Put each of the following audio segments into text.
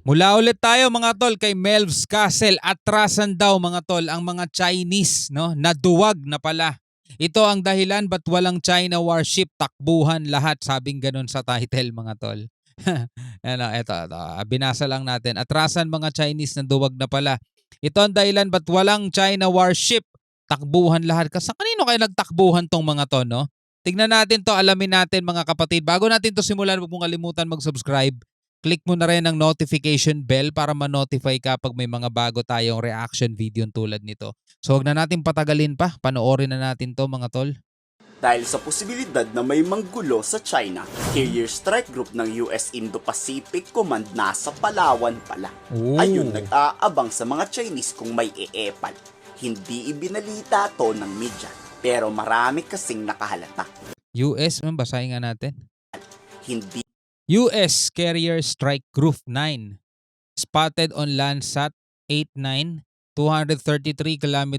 Mula ulit tayo mga tol kay Melv's Castle. Atrasan daw mga tol ang mga Chinese, no? Naduwag na pala. Ito ang dahilan ba't walang China warship, takbuhan lahat, sabing ganun sa title mga tol. Ano, eto, binasa lang natin. Atrasan mga Chinese, naduwag na pala. Ito ang dahilan ba't walang China warship, takbuhan lahat. Kasi kanino kayo nagtakbuhan tong mga to, no? Tignan natin to, alamin natin mga kapatid. Bago natin to simulan, huwag mong kalimutan mag-subscribe. Click mo na rin ang notification bell para ma-notify ka pag may mga bago tayong reaction video tulad nito. So huwag na natin patagalin pa, panoorin na natin to mga tol. Dahil sa posibilidad na may manggulo sa China, Carrier Strike Group ng US Indo-Pacific Command nasa Palawan pala. Ooh. Ayun, nag-aabang sa mga Chinese kung may eepal. Hindi ibinalita to ng media, pero marami kasing nakahalata. US, basahin nga natin. Hindi US Carrier Strike Group 9 spotted on Landsat 89, 233 km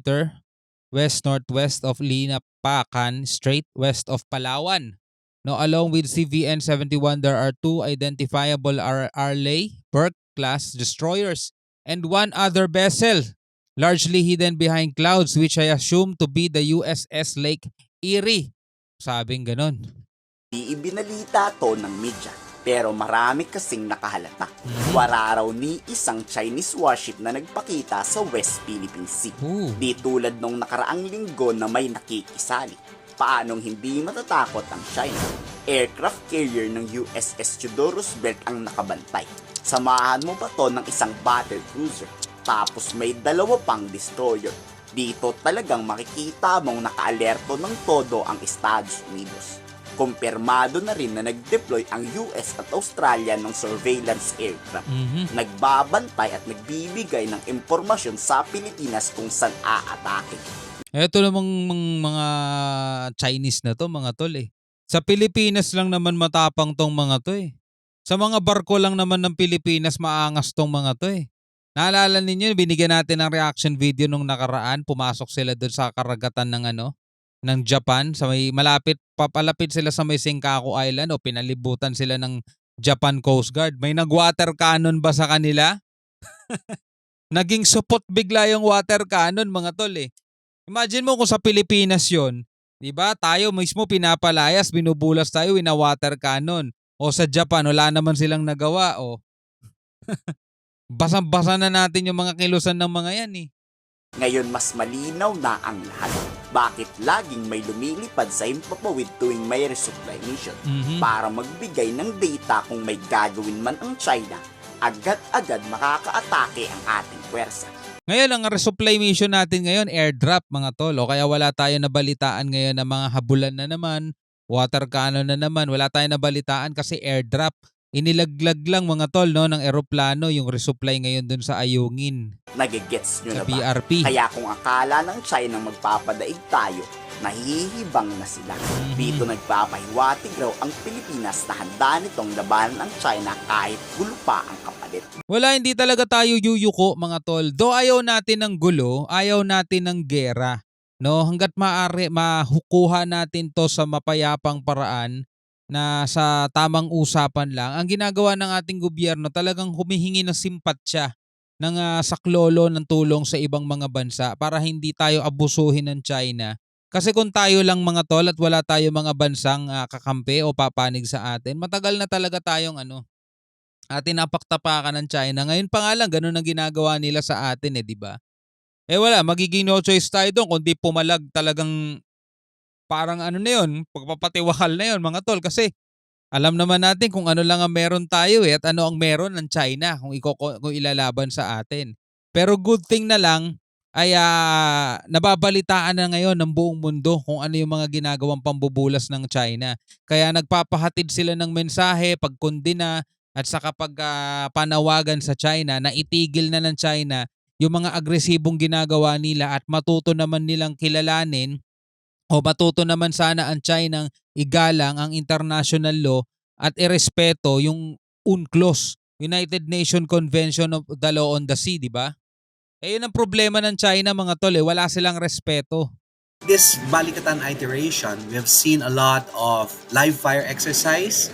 west-northwest of Linapacan Strait west of Palawan. No, along with CVN-71, there are two identifiable Arleigh Burke class destroyers and one other vessel largely hidden behind clouds which I assume to be the USS Lake Erie. Sabing ganon. ibinalita to ng media, pero marami kasing nakahalata. Wala raw ni isang Chinese warship na nagpakita sa West Philippine Sea. Di tulad nung nakaraang linggo na may nakikisali. Paanong hindi matatakot ang China? Aircraft carrier ng USS Theodore Roosevelt ang nakabantay. Samahan mo ba to ng isang battle cruiser? Tapos may dalawa pang destroyer. Dito talagang makikita mong nakaalerto ng todo ang Estados Unidos. Kumpirmado na rin na nag-deploy ang US at Australia ng surveillance aircraft. Nagbabantay at nagbibigay ng impormasyon sa Pilipinas kung saan aatake. Ito namang mga Chinese na to mga tol eh. Sa Pilipinas lang naman matapang tong mga to eh. Sa mga barko lang naman ng Pilipinas maangas tong mga to eh. Naalala ninyo, binigyan natin ng reaction video nung nakaraan, pumasok sila doon sa karagatan ng Japan, sa may papalapit sila sa may Senkaku Island o pinalibutan sila ng Japan Coast Guard. May nag-water cannon ba sa kanila? Naging supot bigla yung water cannon mga tol eh. Imagine mo kung sa Pilipinas yon, di ba? Tayo mismo pinapalayas, binubulas tayo, wina-water cannon. O sa Japan, wala naman silang nagawa. O basang-basa na natin yung mga kilusan ng mga yan eh. Ngayon mas malinaw na ang lahat. Bakit laging may lumilipad sa himpapawid tuwing may resupply mission? Para magbigay ng data kung may gagawin man ang China, agad-agad makakaatake ang ating pwersa. Ngayon, ang resupply mission natin ngayon, airdrop mga tol. O kaya wala tayo nabalitaan ngayon ng mga habulan na naman, water cannon na naman. Wala tayo nabalitaan kasi airdrop. Inilaglag lang mga tol no, ng eroplano yung resupply ngayon dun sa Ayungin. Nagigets nyo na ba? BRP. Kaya kung akala ng China magpapadaig tayo, nahihibang na sila. Dito nagpapahiwatig raw ang Pilipinas na handa nitong labanan ang China kahit gulo pa ang kapalit. Wala, hindi talaga tayo yuyuko mga tol. Do ayaw natin ng gulo, ayaw natin ng gera. No, hangga't maaari mahukuha natin to sa mapayapang paraan na sa tamang usapan lang. Ang ginagawa ng ating gobyerno talagang humihingi ng simpatsya ng saklolo ng tulong sa ibang mga bansa para hindi tayo abusuhin ng China. Kasi kung tayo lang mga tol at wala tayo mga bansang kakampi o papanig sa atin, matagal na talaga tayong tinapaktapakan ng China. Ngayon pa nga lang, ganun ang ginagawa nila sa atin di ba? Wala, magiging no choice tayo doon kundi pumalag talagang parang na yun, pagpapatiwakal na yun mga tol. Kasi alam naman natin kung ano lang ang meron tayo at ano ang meron ng China kung ilalaban sa atin. Pero good thing na lang ay nababalitaan na ngayon ng buong mundo kung ano yung mga ginagawang pambubulas ng China. Kaya nagpapahatid sila ng mensahe, pagkondena at saka panawagan sa China na itigil na ng China yung mga agresibong ginagawa nila at matuto naman nilang kilalanin o matuto naman sana ang China igalang ang international law at irespeto yung UNCLOS, United Nations Convention of the Law on the Sea, di ba? Yun ang problema ng China mga tol, wala silang respeto. This Balikatan iteration, we have seen a lot of live fire exercise,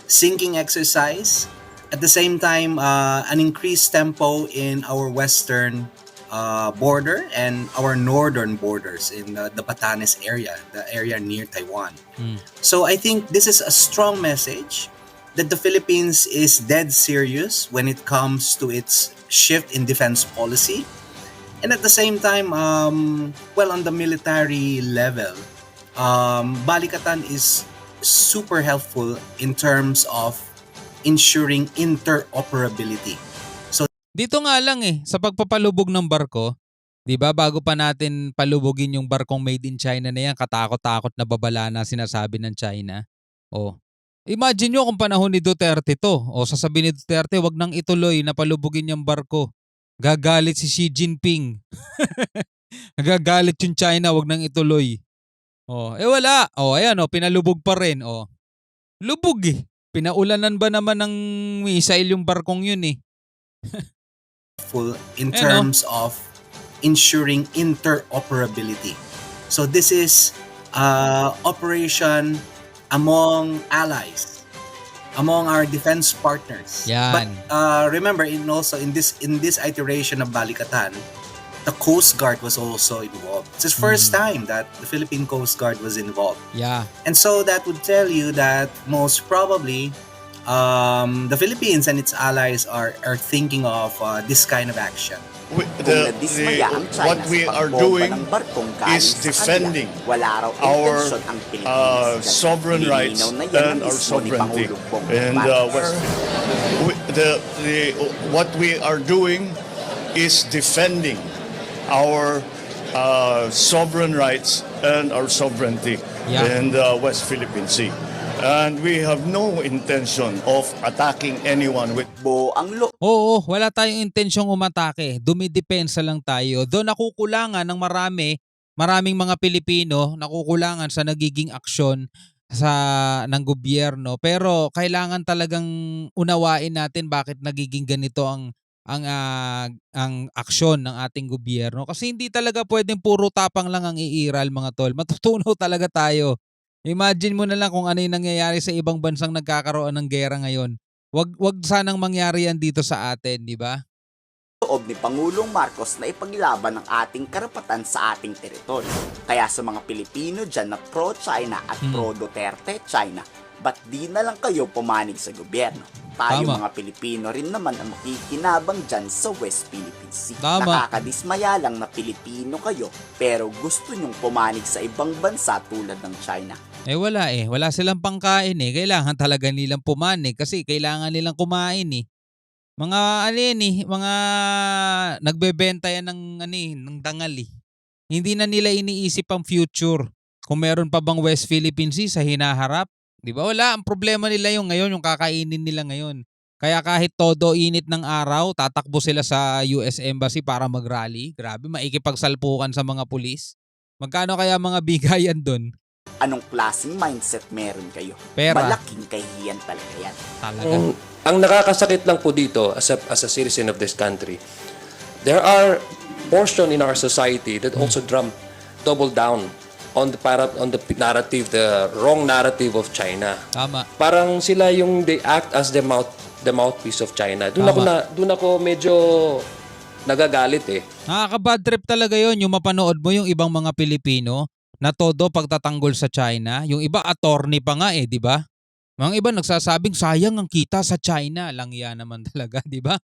sinking exercise, At the same time, an increased tempo in our western border and our northern borders in the Batanes area, the area near Taiwan. So I think this is a strong message that the Philippines is dead serious when it comes to its shift in defense policy. And at the same time, well, on the military level, Balikatan is super helpful in terms of ensuring interoperability. Dito nga lang sa pagpapalubog ng barko, 'di ba, bago pa natin palubogin yung barkong made in China na yan, katakot-takot na babala na sinasabi ng China. Oh. Imagine nyo kung panahon ni Duterte to. O sasabihin ni Duterte, wag nang ituloy na palubogin yung barko. Gagalit si Xi Jinping. Gagalit yung China, wag nang ituloy. Oh, wala. Oh, ayan pinalubog pa rin. Lubog Pinaulanan ba naman ng missile yung barkong yun in terms of ensuring interoperability. So this is operation among allies, among our defense partners. Yan. But remember, in this iteration of Balikatan, the Coast Guard was also involved. It's the first time that the Philippine Coast Guard was involved. Yeah. And so that would tell you that most probably the Philippines and its allies are thinking of this kind of action. What we are doing is defending our sovereign rights and our sovereignty. And what we are doing is defending our sovereign rights and our sovereignty in the West Philippine Sea. And we have no intention of attacking anyone with Oo, wala tayong intensyong umatake. Dumidepensa lang tayo. Doon nakukulangan ng maraming mga Pilipino, nakukulangan sa nagiging aksyon ng gobyerno. Pero kailangan talagang unawain natin bakit nagiging ganito ang aksyon ng ating gobyerno. Kasi hindi talaga pwedeng puro tapang lang ang iiral, mga tol. Matutunaw talaga tayo. Imagine mo na lang kung ano yung nangyayari sa ibang bansang nagkakaroon ng gera ngayon. Wag sanang mangyari yan dito sa atin, di ba? Loob ni Pangulong Marcos na ipaglaban ang ating karapatan sa ating teritoryo. Kaya sa mga Pilipino dyan na pro-China at pro-Duterte China, ba't di na lang kayo pumanig sa gobyerno? Tayo Tama. mga Pilipino rin naman ang makikinabang dyan sa West Philippine Sea. Tama. Nakakadismaya lang na Pilipino kayo pero gusto nyong pumanig sa ibang bansa tulad ng China. Wala Wala silang pangkain Kailangan talaga nilang pumanig kasi kailangan nilang kumain Mga mga nagbebenta yan ng dangal Hindi na nila iniisip ang future. Kung meron pa bang West Philippine Sea sa hinaharap, di ba? Wala. Ang problema nila yung ngayon, yung kakainin nila ngayon. Kaya kahit todo init ng araw, tatakbo sila sa US Embassy para mag-rally. Grabe, maikipagsalpukan sa mga pulis. Magkano kaya mga bigayan doon? Anong klaseng mindset meron kayo? Pera. Malaking kahihiyan talaga yan. Talaga. Ang nakakasakit lang po dito as a citizen of this country, there are portion in our society that also double down on the narrative, the wrong narrative of China. Tama. Parang sila yung they act as the mouthpiece of China. Doon ako medyo nagagalit Nakaka-bad trip talaga yon yung mapanood mo yung ibang mga Pilipino na todo pagtatanggol sa China. Yung iba attorney pa nga di ba? Mga iba nagsasabing sayang ang kita sa China. Lang yan naman talaga, di ba?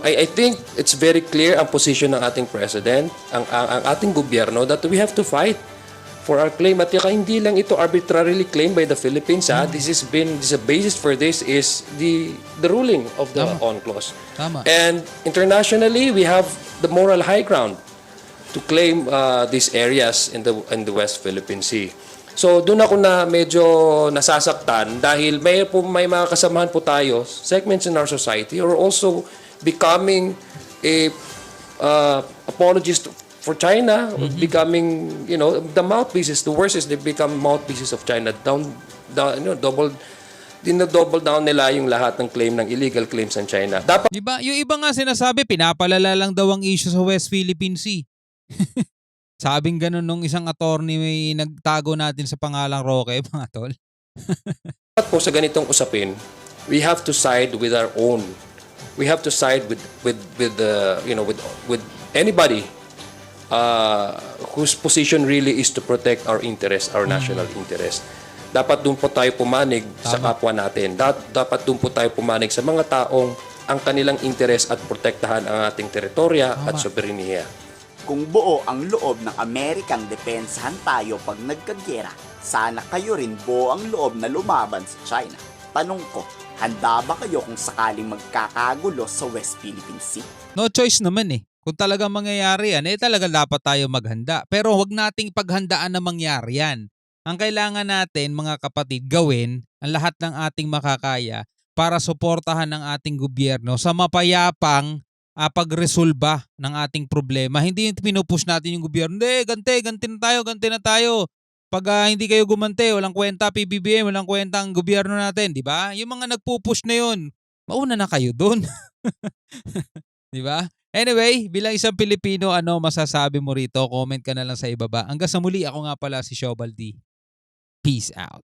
I think it's very clear ang position ng ating president, ang ating gobyerno, that we have to fight for our claim. At hindi lang ito arbitrarily claimed by the Philippines. This a basis for this is the ruling of the UNCLOS. Tama. And internationally, we have the moral high ground to claim these areas in the West Philippine Sea. So doon ako na medyo nasasaktan dahil may mga kasamahan po tayo, segments in our society, or also becoming apologists for China, becoming, the mouthpieces. The worst is they become mouthpieces of China. Double down nila yung lahat ng claim ng illegal claims ng China. Dapat Diba? Yung iba nga sinasabi, pinapalala lang daw ang issue sa West Philippine Sea. Sabing ganun nung isang attorney may nagtago natin sa pangalang Roque, mga tol. po sa ganitong usapin, we have to side with our own. We have to side with the with anybody whose position really is to protect our interest, our national interest. Dapat doon po tayo pumanig sa kapwa natin. Dapat doon po tayo pumanig sa mga taong ang kanilang interest at protektahan ang ating teritorya at soberenya. Kung buo ang loob ng Amerikang depensahan tayo pag nagkagyera, sana kayo rin buo ang loob na lumaban sa China. Tanong ko, handa ba kayo kung sakaling magkakagulo sa West Philippine Sea? No choice naman eh. Kung talagang mangyayari yan, talaga dapat tayo maghanda. Pero huwag nating paghandaan na mangyari yan. Ang kailangan natin, mga kapatid, gawin ang lahat ng ating makakaya para suportahan ang ating gobyerno sa mapayapang pagresolba ng ating problema. Hindi pinupush natin yung gobyerno, ganti na tayo. Pag hindi kayo gumante, walang kwenta PBBM, walang kwenta ang gobyerno natin, di ba? Yung mga nagpupush na yun, mauna na kayo doon. Di ba? Anyway, bilang isang Pilipino, ano masasabi mo rito? Comment ka na lang sa ibaba. Hanggang sa muli, ako nga pala si Shobal D. Peace out.